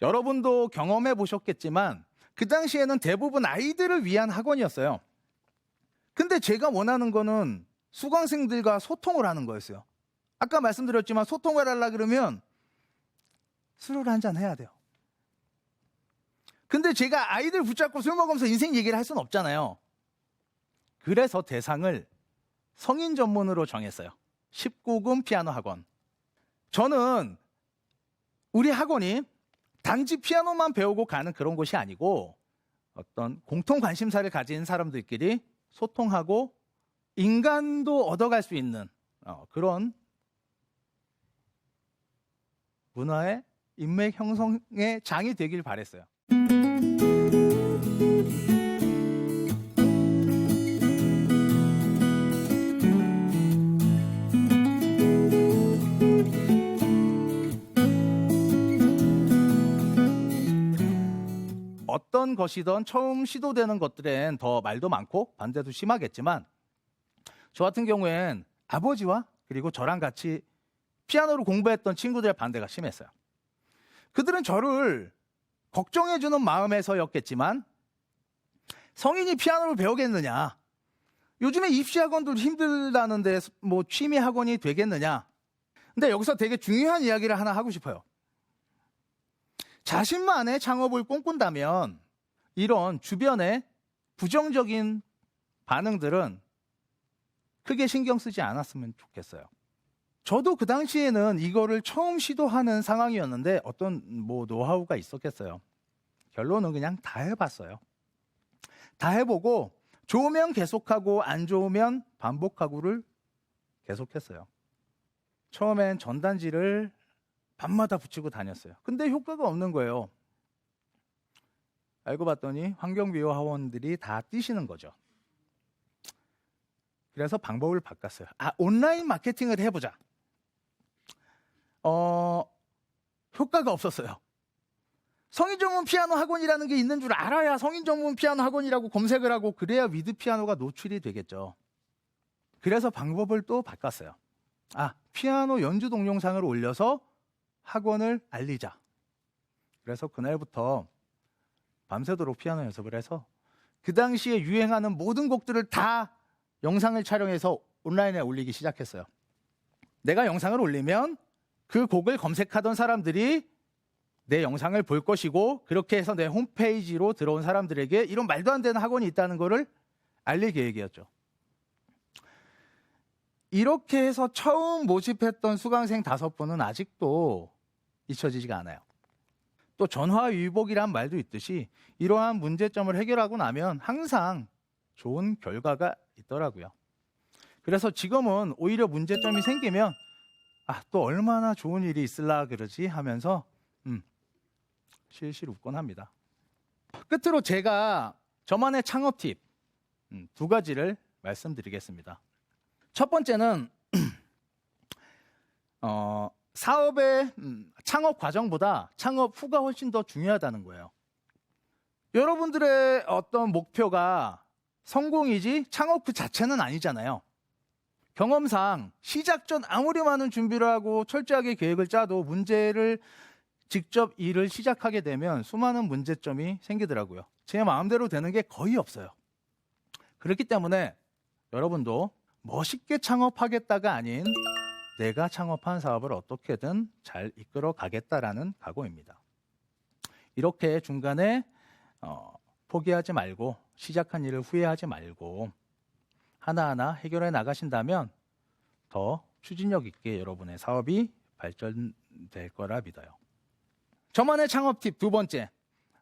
여러분도 경험해 보셨겠지만 그 당시에는 대부분 아이들을 위한 학원이었어요. 근데 제가 원하는 거는 수강생들과 소통을 하는 거였어요. 아까 말씀드렸지만 소통을 하려 그러면 술을 한잔 해야 돼요. 근데 제가 아이들 붙잡고 술 먹으면서 인생 얘기를 할 수는 없잖아요. 그래서 대상을 성인 전문으로 정했어요. 19금 피아노 학원. 저는 우리 학원이 단지 피아노만 배우고 가는 그런 곳이 아니고 어떤 공통 관심사를 가진 사람들끼리 소통하고 인간도 얻어갈 수 있는 그런 문화의 인맥 형성의 장이 되길 바랬어요. 어떤 것이든 처음 시도되는 것들엔 더 말도 많고 반대도 심하겠지만 저 같은 경우엔 아버지와 그리고 저랑 같이 피아노를 공부했던 친구들의 반대가 심했어요. 그들은 저를 걱정해주는 마음에서였겠지만 성인이 피아노를 배우겠느냐, 요즘에 입시학원도 힘들다는데 뭐 취미학원이 되겠느냐. 근데 여기서 되게 중요한 이야기를 하나 하고 싶어요. 자신만의 창업을 꿈꾼다면 이런 주변의 부정적인 반응들은 크게 신경 쓰지 않았으면 좋겠어요. 저도 그 당시에는 이거를 처음 시도하는 상황이었는데 어떤 노하우가 있었겠어요. 결론은 그냥 다 해봤어요. 다 해보고 좋으면 계속하고 안 좋으면 반복하고를 계속했어요. 처음엔 전단지를 밤마다 붙이고 다녔어요. 근데 효과가 없는 거예요. 알고 봤더니 환경미화 학원들이 다 뛰시는 거죠. 그래서 방법을 바꿨어요. 온라인 마케팅을 해보자. 효과가 없었어요. 성인 전문 피아노 학원이라는 게 있는 줄 알아야 성인 전문 피아노 학원이라고 검색을 하고 그래야 위드 피아노가 노출이 되겠죠. 그래서 방법을 또 바꿨어요. 피아노 연주 동영상을 올려서 학원을 알리자. 그래서 그날부터 밤새도록 피아노 연습을 해서 그 당시에 유행하는 모든 곡들을 다 영상을 촬영해서 온라인에 올리기 시작했어요. 내가 영상을 올리면 그 곡을 검색하던 사람들이 내 영상을 볼 것이고 그렇게 해서 내 홈페이지로 들어온 사람들에게 이런 말도 안 되는 학원이 있다는 거를 알릴 계획이었죠. 이렇게 해서 처음 모집했던 수강생 5분은 아직도 잊혀지지가 않아요. 또 전화위복이란 말도 있듯이 이러한 문제점을 해결하고 나면 항상 좋은 결과가 있더라고요. 그래서 지금은 오히려 문제점이 생기면 또 얼마나 좋은 일이 있을라 그러지 하면서 실실 웃곤 합니다. 끝으로 제가 저만의 창업 팁 2가지를 말씀드리겠습니다. 첫 번째는 사업의 창업 과정보다 창업 후가 훨씬 더 중요하다는 거예요. 여러분들의 어떤 목표가 성공이지 창업 그 자체는 아니잖아요. 경험상 시작 전 아무리 많은 준비를 하고 철저하게 계획을 짜도 문제를 직접 일을 시작하게 되면 수많은 문제점이 생기더라고요. 제 마음대로 되는 게 거의 없어요. 그렇기 때문에 여러분도 멋있게 창업하겠다가 아닌 내가 창업한 사업을 어떻게든 잘 이끌어 가겠다라는 각오입니다. 이렇게 중간에 포기하지 말고 시작한 일을 후회하지 말고 하나하나 해결해 나가신다면 더 추진력 있게 여러분의 사업이 발전될 거라 믿어요. 저만의 창업 팁 2번째,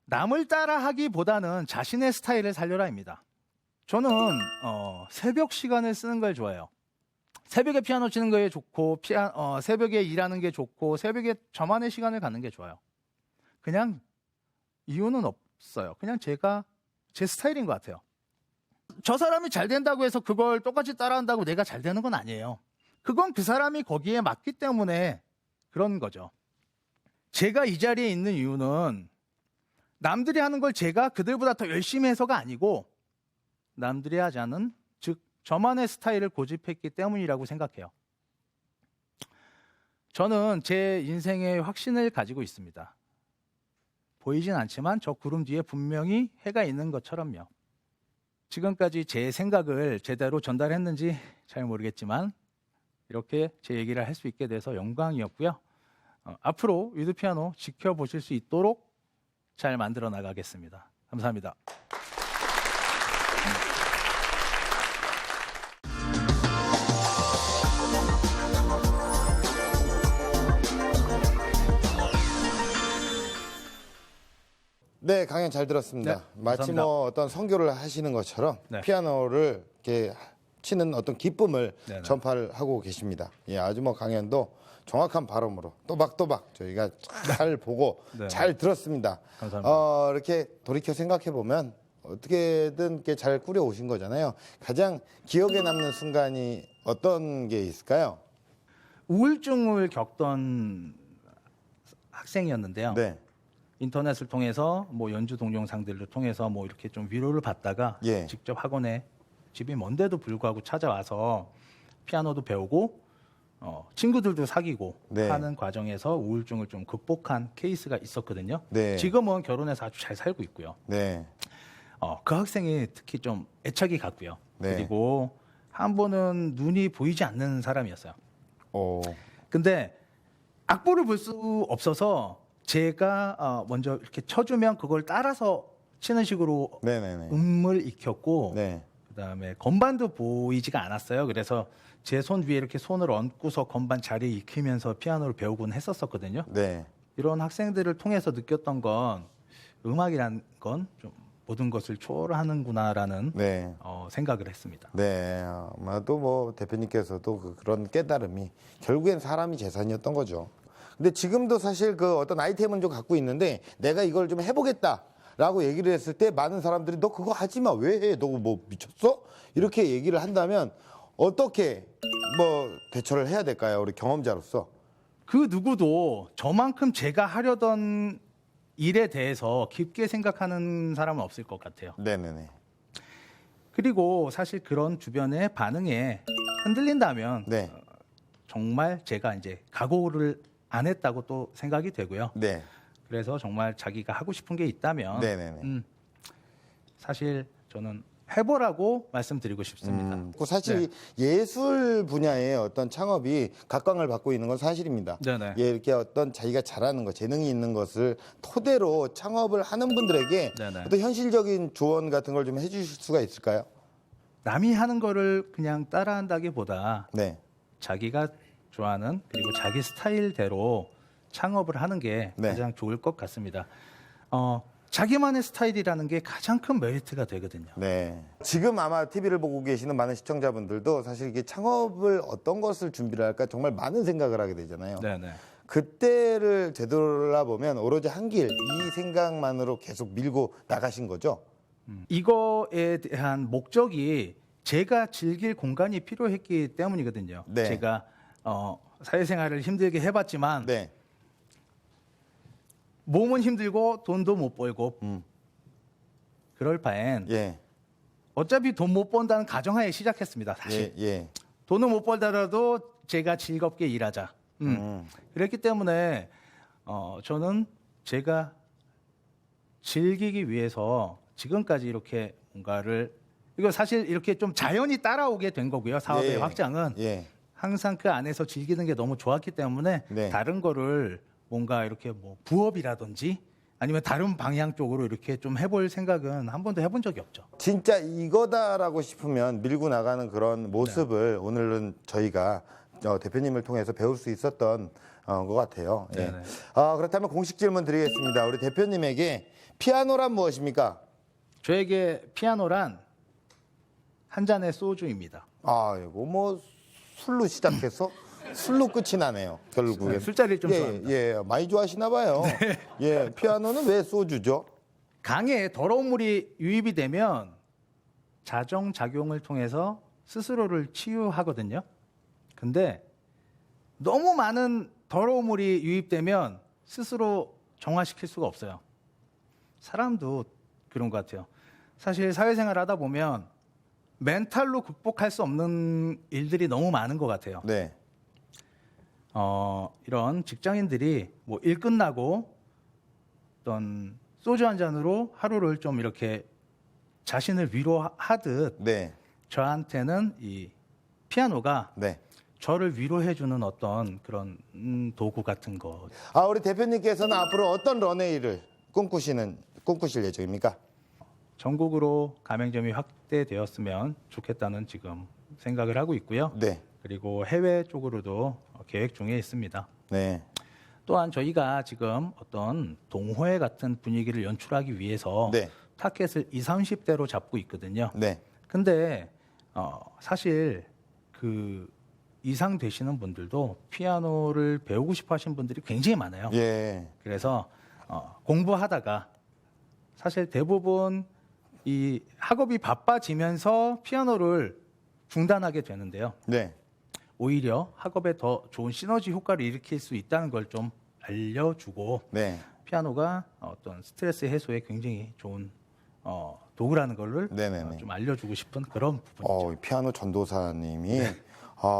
남을 따라하기보다는 자신의 스타일을 살려라입니다. 저는 새벽 시간을 쓰는 걸 좋아해요. 새벽에 피아노 치는 게 좋고 새벽에 일하는 게 좋고 새벽에 저만의 시간을 갖는 게 좋아요. 그냥 이유는 없어요. 그냥 제 스타일인 것 같아요. 저 사람이 잘 된다고 해서 그걸 똑같이 따라한다고 내가 잘 되는 건 아니에요. 그건 그 사람이 거기에 맞기 때문에 그런 거죠. 제가 이 자리에 있는 이유는 남들이 하는 걸 제가 그들보다 더 열심히 해서가 아니고 남들이 하지 않은, 즉 저만의 스타일을 고집했기 때문이라고 생각해요. 저는 제 인생에 확신을 가지고 있습니다. 보이진 않지만 저 구름 뒤에 분명히 해가 있는 것처럼요. 지금까지 제 생각을 제대로 전달했는지 잘 모르겠지만 이렇게 제 얘기를 할 수 있게 돼서 영광이었고요. 앞으로 위드피아노 지켜보실 수 있도록 잘 만들어 나가겠습니다. 감사합니다. 네, 강연 잘 들었습니다. 네, 마치 감사합니다. 뭐 어떤 선교를 하시는 것처럼 네. 피아노를 이렇게 치는 어떤 기쁨을 네네. 전파를 하고 계십니다. 예, 아주 뭐 강연도 정확한 발음으로 또박또박 저희가 잘 보고 네. 잘 들었습니다. 감사합니다. 이렇게 돌이켜 생각해 보면 어떻게든 이렇게 잘 꾸려 오신 거잖아요. 가장 기억에 남는 순간이 어떤 게 있을까요? 우울증을 겪던 학생이었는데요. 네, 인터넷을 통해서 뭐 연주 동영상들을 통해서 뭐 이렇게 좀 위로를 받다가 예. 직접 학원에 집이 먼데도 불구하고 찾아와서 피아노도 배우고 친구들도 사귀고 네. 하는 과정에서 우울증을 좀 극복한 케이스가 있었거든요. 네. 지금은 결혼해서 아주 잘 살고 있고요. 네, 그 학생이 특히 좀 애착이 갔고요. 네. 그리고 한 번은 눈이 보이지 않는 사람이었어요. 오, 근데 악보를 볼 수 없어서 제가 먼저 이렇게 쳐주면 그걸 따라서 치는 식으로 네네네. 음을 익혔고 네, 그다음에 건반도 보이지가 않았어요. 그래서 제 손 위에 이렇게 손을 얹고서 건반 자리에 익히면서 피아노를 배우곤 했었거든요. 네. 이런 학생들을 통해서 느꼈던 건 음악이란 건 좀 모든 것을 초월하는구나라는 네. 생각을 했습니다. 네, 아마도 뭐 대표님께서도 그런 깨달음이 결국엔 사람이 재산이었던 거죠. 근데 지금도 사실 그 어떤 아이템은 좀 갖고 있는데 내가 이걸 좀 해보겠다라고 얘기를 했을 때 많은 사람들이 너 그거 하지 마. 왜 해? 너 뭐 미쳤어? 이렇게 얘기를 한다면 어떻게 뭐 대처를 해야 될까요? 우리 경험자로서. 그 누구도 저만큼 제가 하려던 일에 대해서 깊게 생각하는 사람은 없을 것 같아요. 네네네. 그리고 사실 그런 주변의 반응에 흔들린다면 네, 정말 제가 이제 각오를 안 했다고 또 생각이 되고요. 네, 그래서 정말 자기가 하고 싶은 게 있다면 네네네. 사실 저는 해보라고 말씀드리고 싶습니다. 그 사실 예술 분야의 어떤 창업이 각광을 받고 있는 건 사실입니다. 네네. 예, 이렇게 어떤 자기가 잘하는 것, 재능이 있는 것을 토대로 창업을 하는 분들에게 네네. 어떤 현실적인 조언 같은 걸 좀 해주실 수가 있을까요? 남이 하는 거를 그냥 따라한다기보다 네, 자기가 좋아하는 그리고 자기 스타일대로 창업을 하는 게 네. 가장 좋을 것 같습니다. 자기만의 스타일이라는 게 가장 큰 메리트가 되거든요. 네. 지금 아마 TV를 보고 계시는 많은 시청자분들도 사실 이게 창업을 어떤 것을 준비를 할까 정말 많은 생각을 하게 되잖아요. 네네. 그때를 되돌아보면 오로지 한 길, 이 생각만으로 계속 밀고 나가신 거죠? 이거에 대한 목적이 제가 즐길 공간이 필요했기 때문이거든요. 네. 제가 사회생활을 힘들게 해봤지만 네. 몸은 힘들고 돈도 못 벌고 그럴 바엔 예. 어차피 돈 못 번다는 가정하에 시작했습니다. 사실 예. 돈은 못 벌더라도 제가 즐겁게 일하자. 그랬기 때문에 저는 제가 즐기기 위해서 지금까지 이렇게 뭔가를 이거 사실 이렇게 좀 자연히 따라오게 된 거고요. 사업의 예. 확장은 예. 항상 그 안에서 즐기는 게 너무 좋았기 때문에 네. 다른 거를 뭔가 이렇게 뭐 부업이라든지 아니면 다른 방향 쪽으로 이렇게 좀 해볼 생각은 한 번도 해본 적이 없죠. 진짜 이거다라고 싶으면 밀고 나가는 그런 모습을 네. 오늘은 저희가 대표님을 통해서 배울 수 있었던 것 같아요. 예. 네네. 그렇다면 공식 질문 드리겠습니다. 우리 대표님에게 피아노란 무엇입니까? 저에게 피아노란 한 잔의 소주입니다. 이거 뭐 술로 시작해서 술로 끝이 나네요. 결국엔. 네, 술자리를 좀 예, 좋아합니다. 예, 많이 좋아하시나 봐요. 예, 피아노는 왜 소주죠? 강에 더러운 물이 유입이 되면 자정작용을 통해서 스스로를 치유하거든요. 근데 너무 많은 더러운 물이 유입되면 스스로 정화시킬 수가 없어요. 사람도 그런 것 같아요. 사실 사회생활 하다 보면 멘탈로 극복할 수 없는 일들이 너무 많은 것 같아요. 네. 이런 직장인들이 뭐 일 끝나고 어떤 소주 한 잔으로 하루를 좀 이렇게 자신을 위로하듯 네. 저한테는 이 피아노가 네. 저를 위로해주는 어떤 그런 도구 같은 거. 우리 대표님께서는 앞으로 어떤 런웨이를 꿈꾸실 예정입니까? 전국으로 가맹점이 확대되었으면 좋겠다는 지금 생각을 하고 있고요. 네. 그리고 해외 쪽으로도 계획 중에 있습니다. 네. 또한 저희가 지금 어떤 동호회 같은 분위기를 연출하기 위해서 네. 타켓을 20, 30대로 잡고 있거든요. 네. 근데 사실 그 이상 되시는 분들도 피아노를 배우고 싶어 하시는 분들이 굉장히 많아요. 예. 그래서 공부하다가 사실 대부분 이 학업이 바빠지면서 피아노를 중단하게 되는데요. 네. 오히려 학업에 더 좋은 시너지 효과를 일으킬 수 있다는 걸 좀 알려주고 네. 피아노가 어떤 스트레스 해소에 굉장히 좋은 도구라는 걸 네네네. 좀 알려주고 싶은 그런 부분이죠. 이 피아노 전도사님이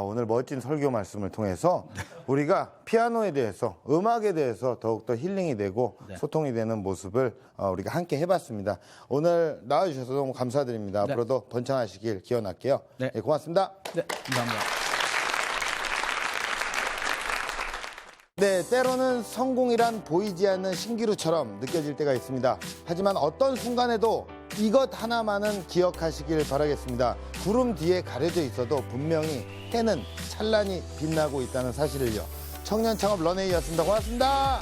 오늘 멋진 설교 말씀을 통해서 우리가 피아노에 대해서, 음악에 대해서 더욱더 힐링이 되고 네. 소통이 되는 모습을 우리가 함께 해봤습니다. 오늘 나와주셔서 너무 감사드립니다. 네. 앞으로도 번창하시길 기원할게요. 네. 네, 고맙습니다. 네, 감사합니다. 네, 때로는 성공이란 보이지 않는 신기루처럼 느껴질 때가 있습니다. 하지만 어떤 순간에도 이것 하나만은 기억하시길 바라겠습니다. 구름 뒤에 가려져 있어도 분명히 해는 찬란히 빛나고 있다는 사실을요. 청년 창업 런웨이였습니다. 고맙습니다.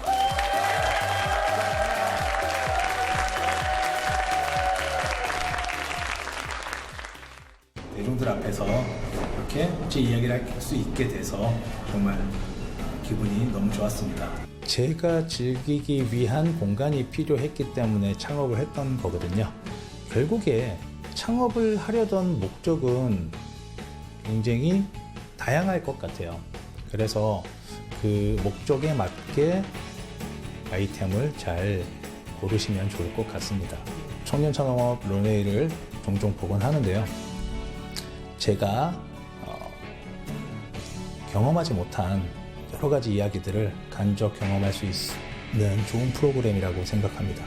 대중들 앞에서 이렇게 제 이야기를 할 수 있게 돼서 정말 기분이 너무 좋았습니다. 제가 즐기기 위한 공간이 필요했기 때문에 창업을 했던 거거든요. 결국에 창업을 하려던 목적은 굉장히 다양할 것 같아요. 그래서 그 목적에 맞게 아이템을 잘 고르시면 좋을 것 같습니다. 청년 창업 런웨이를 종종 보곤 하는데요. 제가 경험하지 못한 여러 가지 이야기들을 간접 경험할 수 있는 좋은 프로그램이라고 생각합니다.